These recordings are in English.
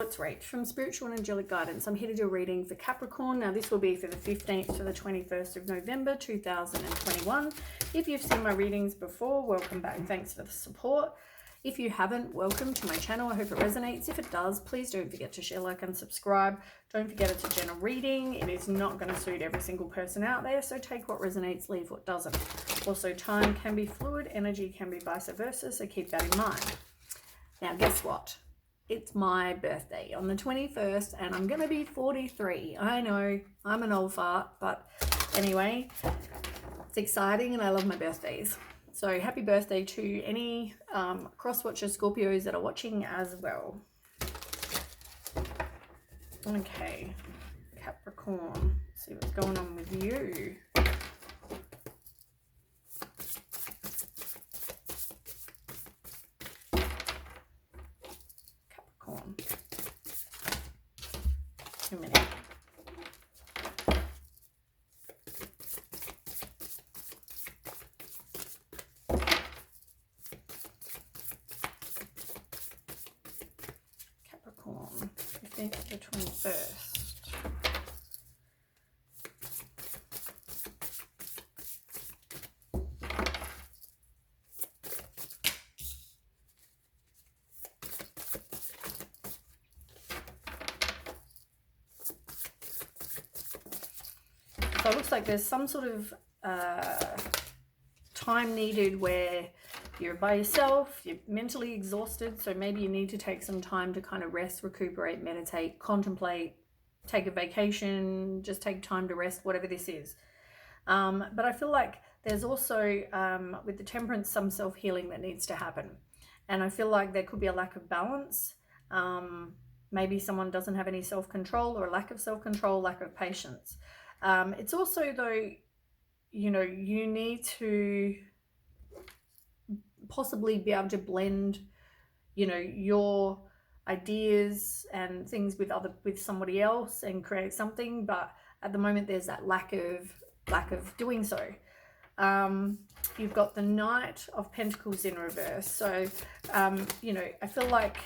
It's Rach from Spiritual and Angelic Guidance. I'm here to do a reading for Capricorn. Now this will be for the 15th to the 21st of November 2021. If you've seen my readings before, welcome back and thanks for the support. If you haven't, welcome to my channel. I hope it resonates. If it does, please don't forget to share, like and subscribe. Don't forget it's a general reading. It is not going to suit every single person out there, so take what resonates, leave what doesn't. Also, time can be fluid, energy can be vice versa, so keep that in mind. Now guess what? It's my birthday on the 21st and I'm going to be 43. I know, I'm an old fart, but anyway, it's exciting and I love my birthdays. So happy birthday to any cross-watcher Scorpios that are watching as well. Okay, Capricorn, let's see what's going on with you. Capricorn. 2 minutes. Capricorn, 15th to 21st. So it looks like there's some sort of time needed where you're by yourself, you're mentally exhausted, so maybe you need to take some time to kind of rest, recuperate, meditate, contemplate, take a vacation, just take time to rest, whatever this is. But I feel like there's also, with the Temperance, some self-healing that needs to happen. And I feel like there could be a lack of balance. Maybe someone doesn't have any self-control or a lack of self-control, lack of patience. It's also, though, you know, you need to possibly be able to blend, you know, your ideas and things with somebody else and create something, but at the moment there's that lack of doing so. You've got the Knight of Pentacles in reverse, so you know, I feel like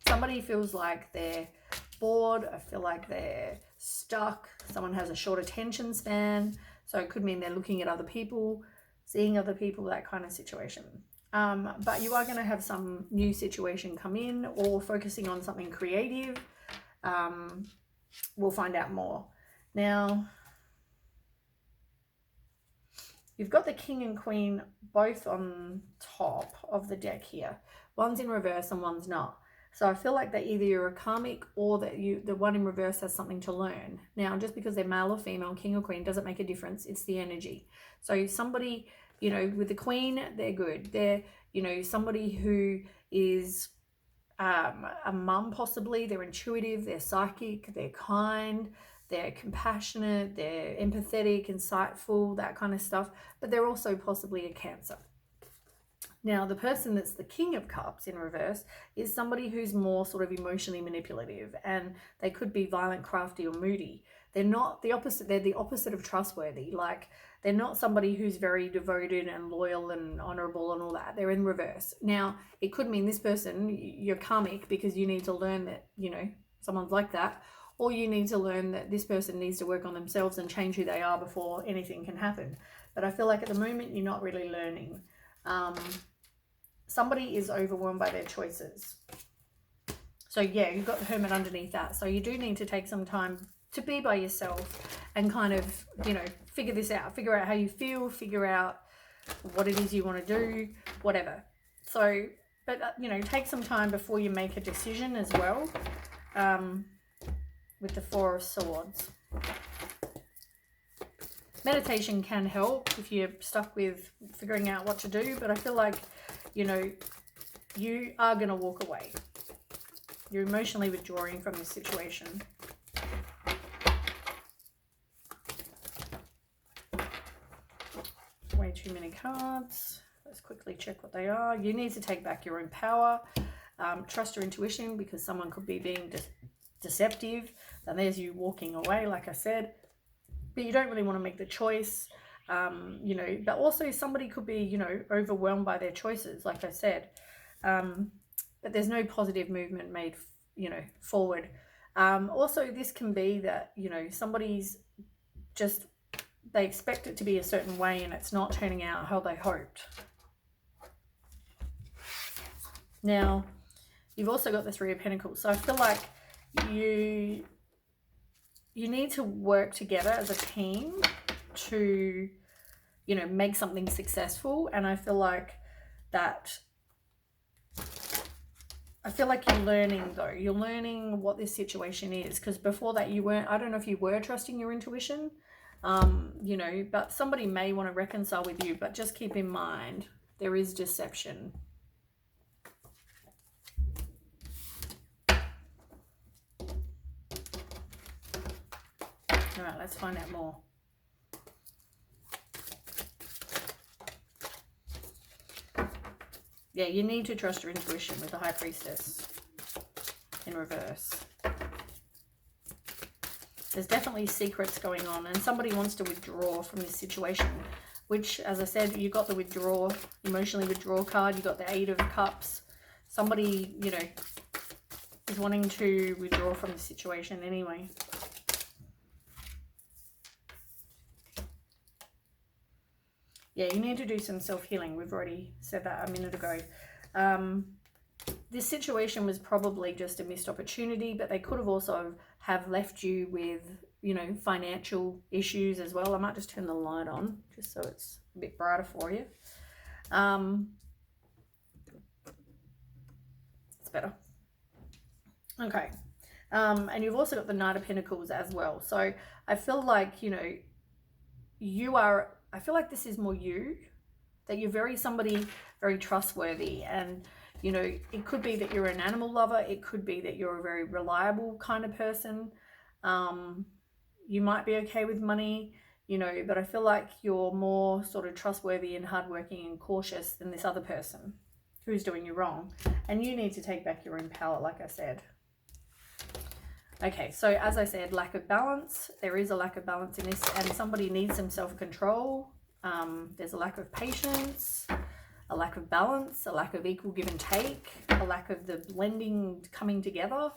somebody feels like they're bored. I feel like they're stuck. Someone has a short attention span, so it could mean they're looking at other people, seeing other people, that kind of situation. But you are going to have some new situation come in, or focusing on something creative. We'll find out more. Now, you've got the King and Queen both on top of the deck here. One's in reverse and one's not. So I feel like that either you're a karmic or that the one in reverse has something to learn. Now, just because they're male or female, king or queen, doesn't make a difference. It's the energy. So somebody, you know, with the Queen, they're good. They're, you know, somebody who is a mum possibly. They're intuitive, they're psychic, they're kind, they're compassionate, they're empathetic, insightful, that kind of stuff. But they're also possibly a Cancer. Now, the person that's the King of Cups in reverse is somebody who's more sort of emotionally manipulative, and they could be violent, crafty, or moody. They're not the opposite. They're the opposite of trustworthy. Like, they're not somebody who's very devoted and loyal and honorable and all that. They're in reverse. Now, it could mean this person, you're karmic because you need to learn that, you know, someone's like that, or you need to learn that this person needs to work on themselves and change who they are before anything can happen. But I feel like at the moment, you're not really learning. Somebody is overwhelmed by their choices. So yeah, you've got the Hermit underneath that. So you do need to take some time to be by yourself and kind of, you know, figure this out. Figure out how you feel, figure out what it is you want to do, whatever. So, but, you know, take some time before you make a decision as well, with the Four of Swords. Meditation can help if you're stuck with figuring out what to do, but I feel like, you know, you are going to walk away. You're emotionally withdrawing from this situation. Way too many cards. Let's quickly check what they are. You need to take back your own power. Trust your intuition, because someone could be being deceptive. And there's you walking away, like I said. But you don't really want to make the choice. you know, but also somebody could be, you know, overwhelmed by their choices, like I said. But there's no positive movement made you know, forward. Also, this can be that, you know, somebody's just, they expect it to be a certain way and it's not turning out how they hoped. Now, you've also got the Three of Pentacles. So I feel like you need to work together as a team to, you know, make something successful. And I feel like that, you're learning though. You're learning what this situation is, because before that you weren't, I don't know if you were trusting your intuition, you know, but somebody may want to reconcile with you, but just keep in mind there is deception. All right, let's find out more. Yeah, you need to trust your intuition with the High Priestess in reverse. There's definitely secrets going on, and somebody wants to withdraw from this situation, which, as I said, you got the withdraw, emotionally withdraw card. You got the Eight of Cups. Somebody, you know, is wanting to withdraw from the situation anyway. Yeah, you need to do some self-healing. We've already said that a minute ago. This situation was probably just a missed opportunity, but they could have also have left you with, you know, financial issues as well. I might just turn the light on just so it's a bit brighter for you. It's better. Okay. And you've also got the Knight of Pentacles as well. So I feel like, you know, I feel like this is more you, that you're very trustworthy, and, you know, it could be that you're an animal lover. It could be that you're a very reliable kind of person. You might be okay with money, you know, but I feel like you're more sort of trustworthy and hardworking and cautious than this other person who's doing you wrong. And you need to take back your own power, like I said. Okay, so as I said, lack of balance. There is a lack of balance in this, and somebody needs some self-control. There's a lack of patience, a lack of balance, a lack of equal give and take, a lack of the blending coming together.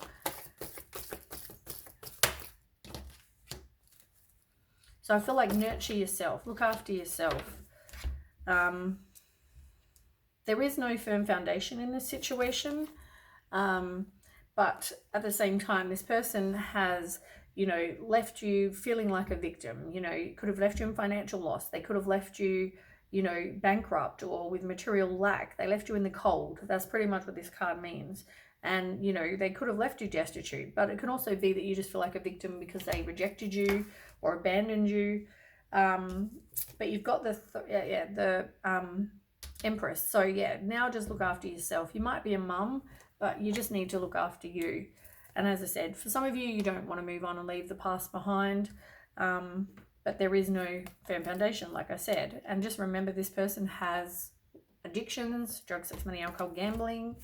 So I feel like nurture yourself, look after yourself. There is no firm foundation in this situation. But at the same time, this person has, you know, left you feeling like a victim. You know, could have left you in financial loss. They could have left you, you know, bankrupt or with material lack. They left you in the cold. That's pretty much what this card means. And, you know, they could have left you destitute. But it can also be that you just feel like a victim because they rejected you or abandoned you. But you've got the Empress. So, yeah, now just look after yourself. You might be a mum, but you just need to look after you. And as I said, for some of you, you don't want to move on and leave the past behind. But there is no firm foundation, like I said. And just remember, this person has addictions, drugs, sex, money, alcohol, gambling.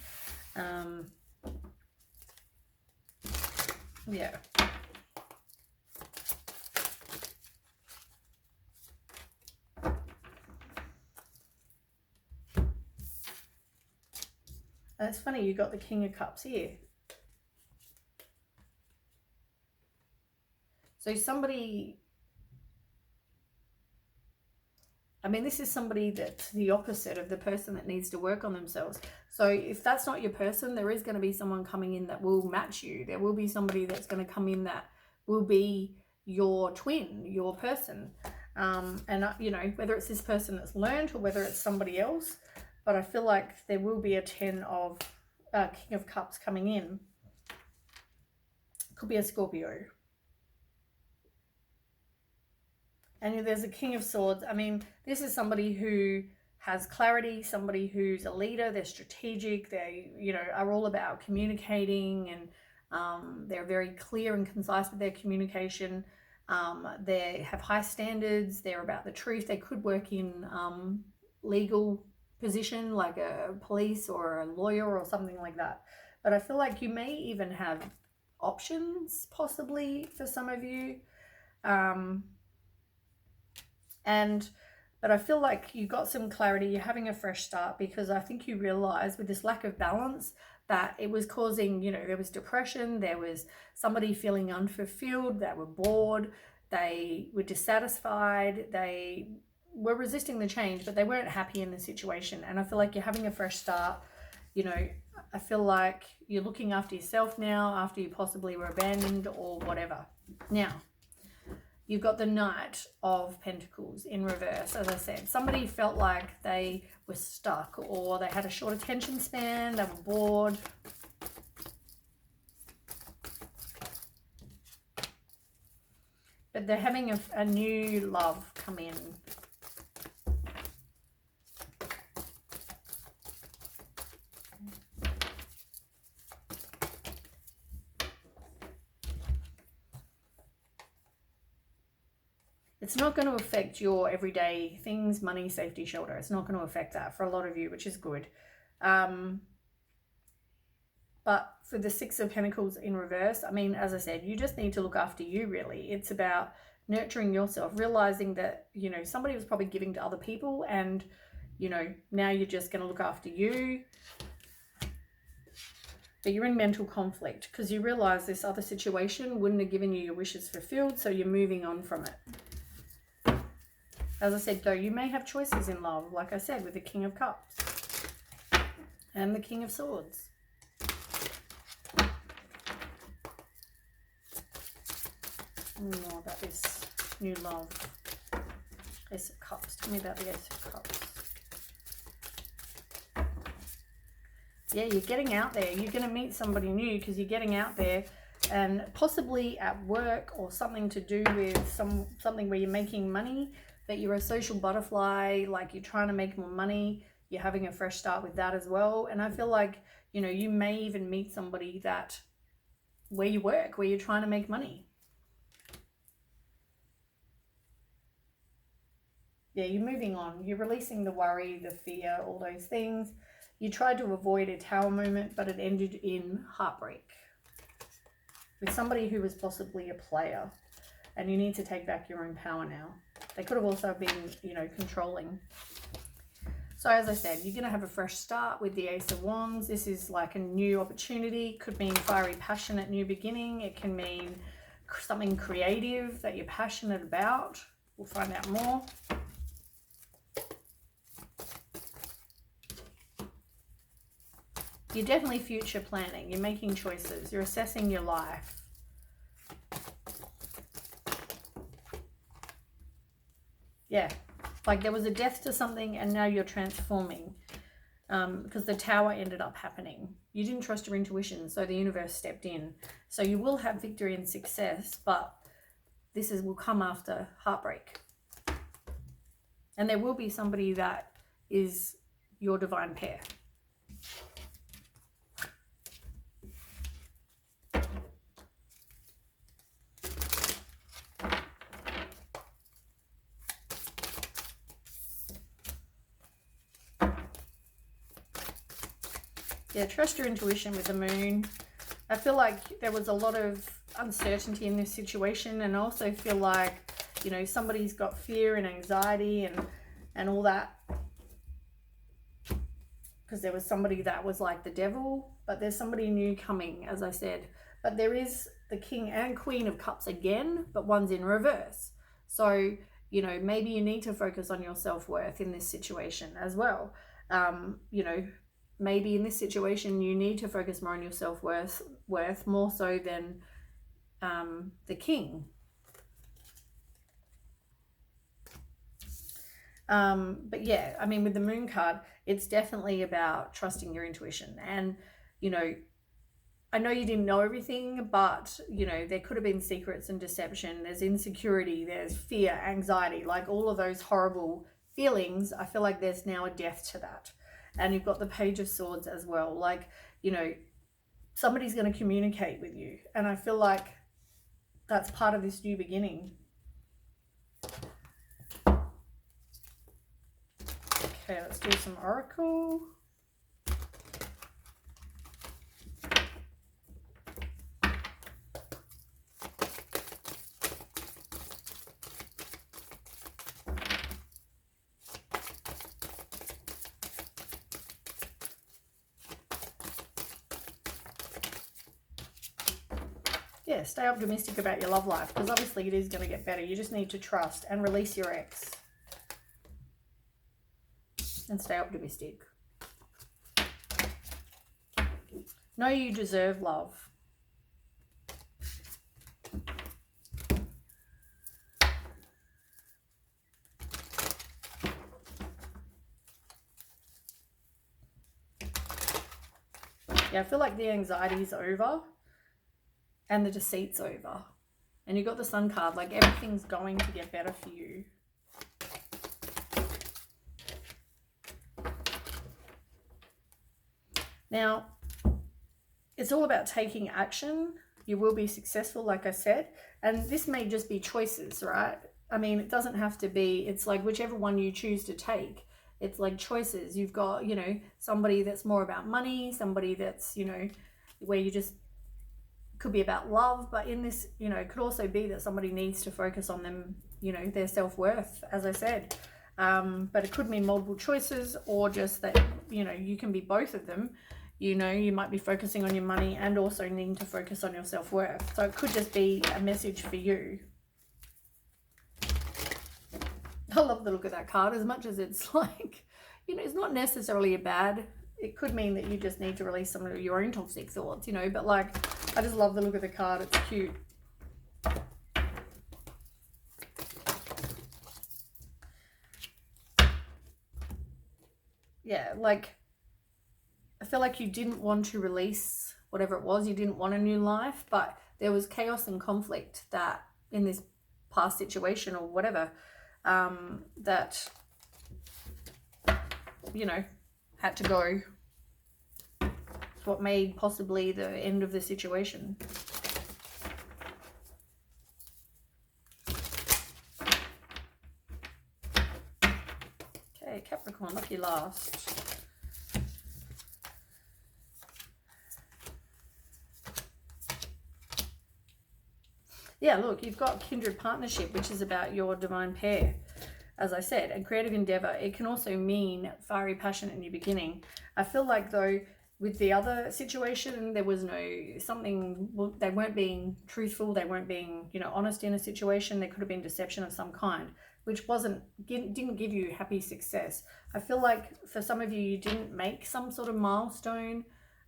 Yeah. It's funny, you got the King of Cups here. So somebody, I mean, this is somebody that's the opposite of the person that needs to work on themselves. So if that's not your person, there is going to be someone coming in that will match you. There will be somebody that's going to come in that will be your twin, your person. And, you know, whether it's this person that's learned or whether it's somebody else, but I feel like there will be a 10 of King of Cups coming in. Could be a Scorpio. And there's a King of Swords. I mean, this is somebody who has clarity, somebody who's a leader. They're strategic. They, you know, are all about communicating, and they're very clear and concise with their communication. They have high standards. They're about the truth. They could work in legal position, like a police or a lawyer or something like that. But I feel like you may even have options possibly for some of you. But I feel like you got some clarity. You're having a fresh start because I think you realize with this lack of balance that it was causing, you know, there was depression, there was somebody feeling unfulfilled, they were bored, they were dissatisfied, they were resisting the change, but they weren't happy in the situation. And I feel like you're having a fresh start. You know, I feel like you're looking after yourself now after you possibly were abandoned or whatever. Now, you've got the Knight of Pentacles in reverse. As I said, somebody felt like they were stuck, or they had a short attention span, they were bored. But they're having a new love come in. It's not going to affect your everyday things, money, safety, shelter. It's not going to affect that for a lot of you, which is good. But for the Six of Pentacles in reverse, I mean, as I said, you just need to look after you, really. It's about nurturing yourself, realizing that, you know, somebody was probably giving to other people, and, you know, now you're just going to look after you. But you're in mental conflict because you realize this other situation wouldn't have given you your wishes fulfilled, so you're moving on from it. As I said, though, you may have choices in love, like I said, with the King of Cups and the King of Swords. More about this new love. Ace of Cups. Tell me about the Ace of Cups. Yeah, you're getting out there. You're going to meet somebody new because you're getting out there, and possibly at work or something to do with something where you're making money, that you're a social butterfly, like you're trying to make more money. You're having a fresh start with that as well. And I feel like, you know, you may even meet somebody that where you work, where you're trying to make money. Yeah, you're moving on. You're releasing the worry, the fear, all those things. You tried to avoid a tower moment, but it ended in heartbreak with somebody who was possibly a player, and you need to take back your own power now. They could have also been, you know, controlling. So as I said, you're going to have a fresh start with the Ace of Wands. This is like a new opportunity. Could mean fiery, passionate new beginning. It can mean something creative that you're passionate about. We'll find out more. You're definitely future planning. You're making choices. You're assessing your life. Yeah, like there was a death to something and now you're transforming, because the tower ended up happening. You didn't trust your intuition, so the universe stepped in. So you will have victory and success, but this will come after heartbreak. And there will be somebody that is your divine pair. Yeah, trust your intuition with the moon. I feel like there was a lot of uncertainty in this situation, and I also feel like, you know, somebody's got fear and anxiety and all that, because there was somebody that was like the devil, but there's somebody new coming, as I said. But there is the King and Queen of Cups again, but one's in reverse. So, you know, maybe you need to focus on your self-worth in this situation as well. You know, maybe in this situation you need to focus more on your self-worth more so than the King. But yeah, I mean, with the Moon card, it's definitely about trusting your intuition. And, you know, I know you didn't know everything, but, you know, there could have been secrets and deception. There's insecurity, there's fear, anxiety, like all of those horrible feelings. I feel like there's now a death to that. And you've got the Page of Swords as well. Like, you know, somebody's going to communicate with you. And I feel like that's part of this new beginning. Okay, let's do some Oracle. Yeah, stay optimistic about your love life, because obviously it is going to get better. You just need to trust and release your ex. And stay optimistic. Know you deserve love. Yeah, I feel like the anxiety is over and the deceit's over. And you got the Sun card, like everything's going to get better for you. Now, it's all about taking action. You will be successful, like I said. And this may just be choices, right? I mean, it doesn't have to be, it's like whichever one you choose to take. It's like choices. You've got, you know, somebody that's more about money, somebody that's, you know, where you just, could be about love, but in this, you know, it could also be that somebody needs to focus on them, you know, their self-worth, as I said. But it could mean multiple choices, or just that, you know, you can be both of them. You know, you might be focusing on your money and also needing to focus on your self-worth. So it could just be a message for you. I love the look of that card, as much as it's like, you know, it's not necessarily a bad, it could mean that you just need to release some of your own toxic thoughts, you know, but like, I just love the look of the card. It's cute. Yeah, like, I feel like you didn't want to release whatever it was. You didn't want a new life, but there was chaos and conflict that in this past situation or whatever, that, you know, had to go. It's what made possibly the end of the situation. Okay, Capricorn, lucky last. Yeah, look, you've got Kindred Partnership, which is about your divine pair. As I said, a creative endeavor. It can also mean fiery passion in your beginning. I feel like, though, with the other situation, there was well, they weren't being truthful. They weren't being, you know, honest in a situation. There could have been deception of some kind, which didn't give you happy success. I feel like for some of you, you didn't make some sort of milestone,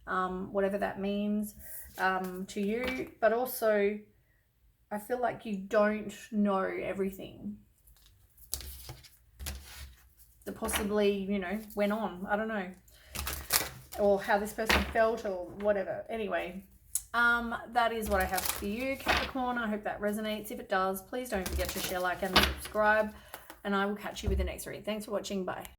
whatever that means, to you. But also, I feel like you don't know everything that possibly, you know, went on. I don't know. Or how this person felt or whatever. Anyway, that is what I have for you, Capricorn. I hope that resonates. If it does, please don't forget to share, like, and subscribe. And I will catch you with the next read. Thanks for watching. Bye.